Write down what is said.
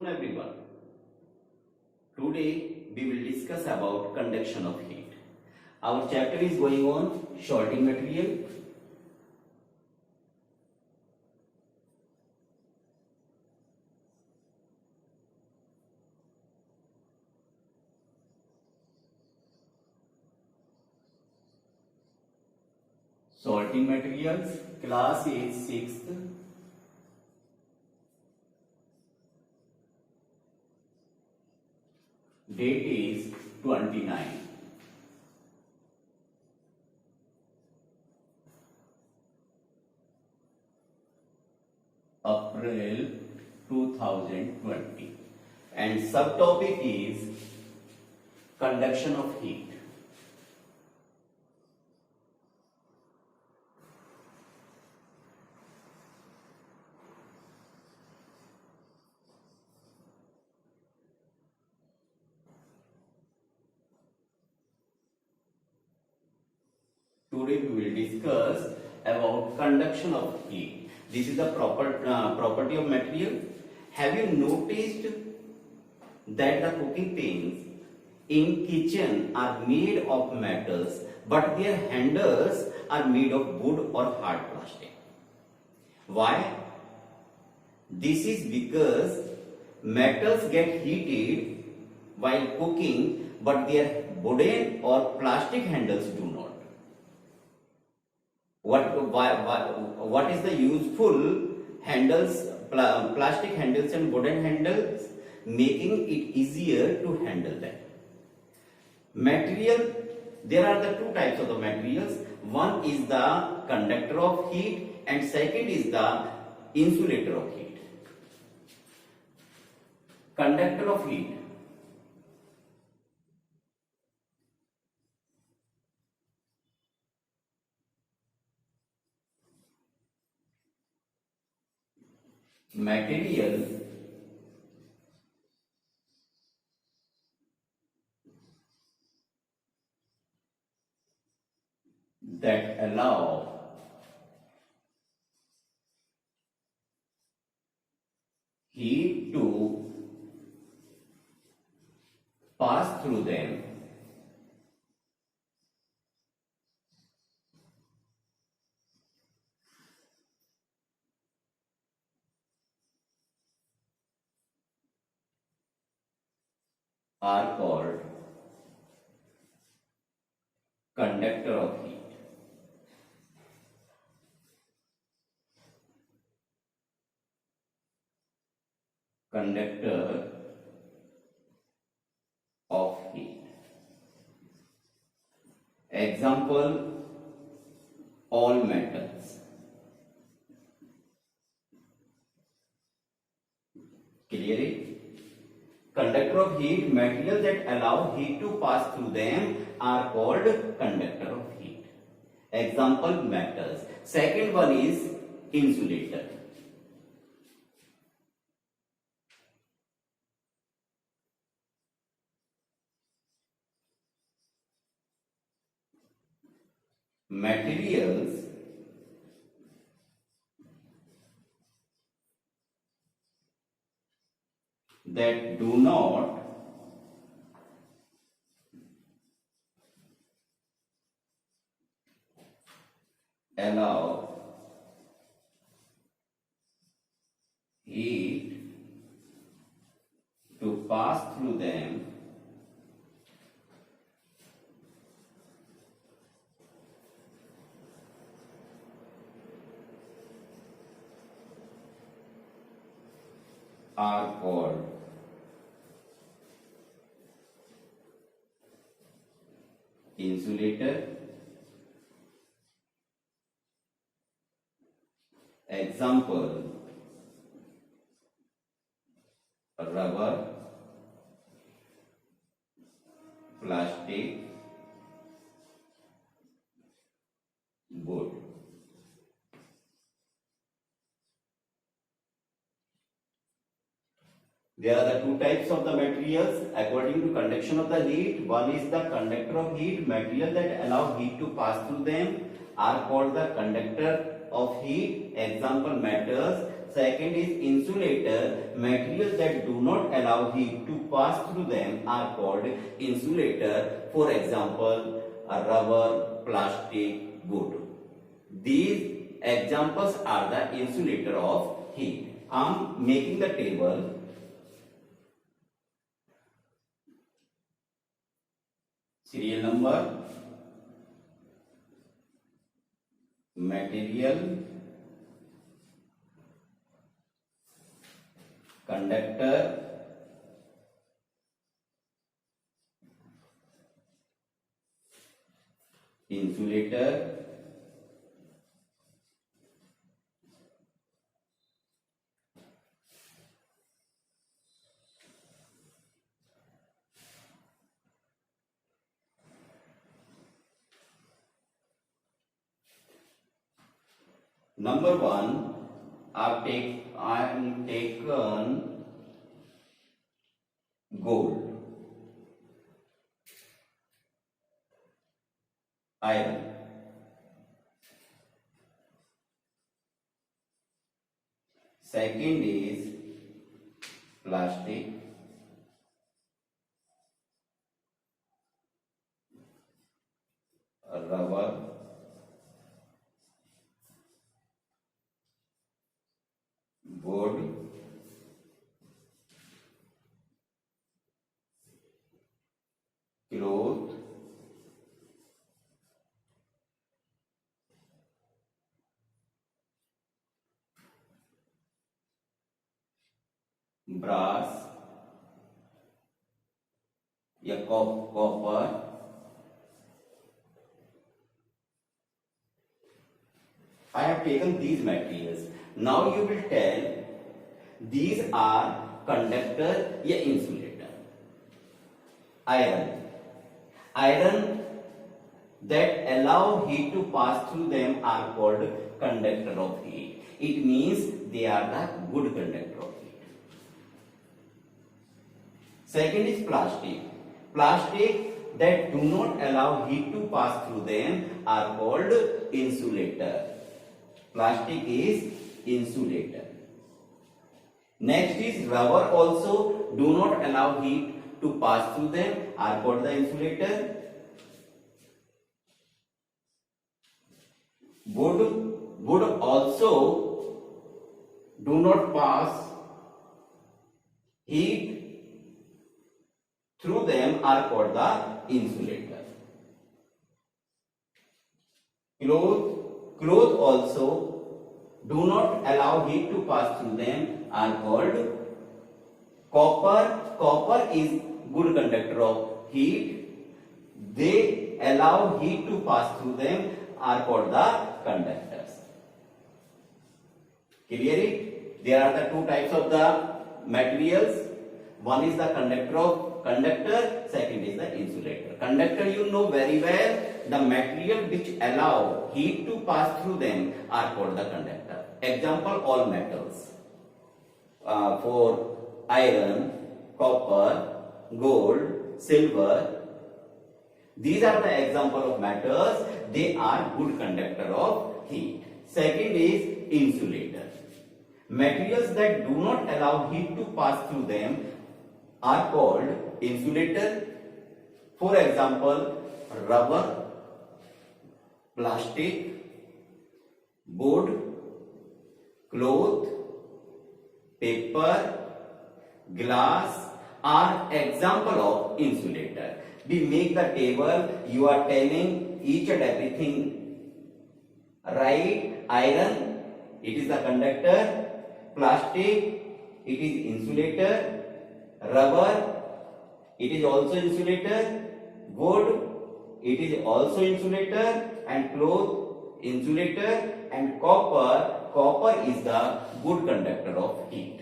Everyone, today we will discuss about conduction of heat. Our chapter is going on sorting material. Sorting materials, class is 6th. Date is 29. April 2020, and subtopic is conduction of heat. Today we will discuss about conduction of heat. This is the property of material. Have you noticed that the cooking things in kitchen are made of metals, but their handles are made of wood or hard plastic? Why? This is because metals get heated while cooking, but their wooden or plastic handles do not. What is the useful handles, plastic handles and wooden handles? Making it easier to handle them. Material, there are the two types of the materials. One is the conductor of heat and second is the insulator of heat. Conductor of heat. Material that allow heat to pass through them are called conductor of heat. Conductor of heat. Example, all metals. Clear it? Conductor of heat, materials that allow heat to pass through them are called conductor of heat. Example, metals. Second one is insulator. Materials that do not allow heat to pass through them are called insulator. Example, rubber, plastic, wood. There are the two types of the materials according to conduction of the heat. One is the conductor of heat. Material that allow heat to pass through them are called the conductor of heat. Example, metals. Second is insulator. Materials that do not allow heat to pass through them are called insulator. For example, a rubber, plastic, wood. These examples are the insulator of heat. I am making the table. Serial number, material, conductor, insulator, number one. I am taken gold, iron. Second is plastic, rubber, wood, cloth, brass या copper. I have taken these materials. Now you will tell these are conductor या insulator. Iron that allow heat to pass through them are called conductor of heat. It means they are the good conductor of heat. Second is plastic. Plastic that do not allow heat to pass through them are called insulator. Plastic is insulator. Next is rubber, also do not allow heat to pass through them, are called the insulator. Wood also do not pass heat through them, are called the insulator. Cloth also do not allow heat to pass through them, are called copper. Copper is good conductor of heat. They allow heat to pass through them, are called the conductors. Clear it? There are the two types of the materials. One is the conductor, second is the insulator. Conductor you know very well. The material which allow heat to pass through them are called the conductor. Example, all metals. For iron, copper, gold, silver. These are the example of metals. They are good conductor of heat. Second is insulator. Materials that do not allow heat to pass through them are called insulator. For example, rubber, plastic, wood, cloth, paper, glass are example of insulator. We make the table, you are telling each and everything right. Iron, it is the conductor. Plastic, it is insulator. Rubber, it is also insulator. Wood, it is also insulator. And cloth, insulator. And copper is the good conductor of heat.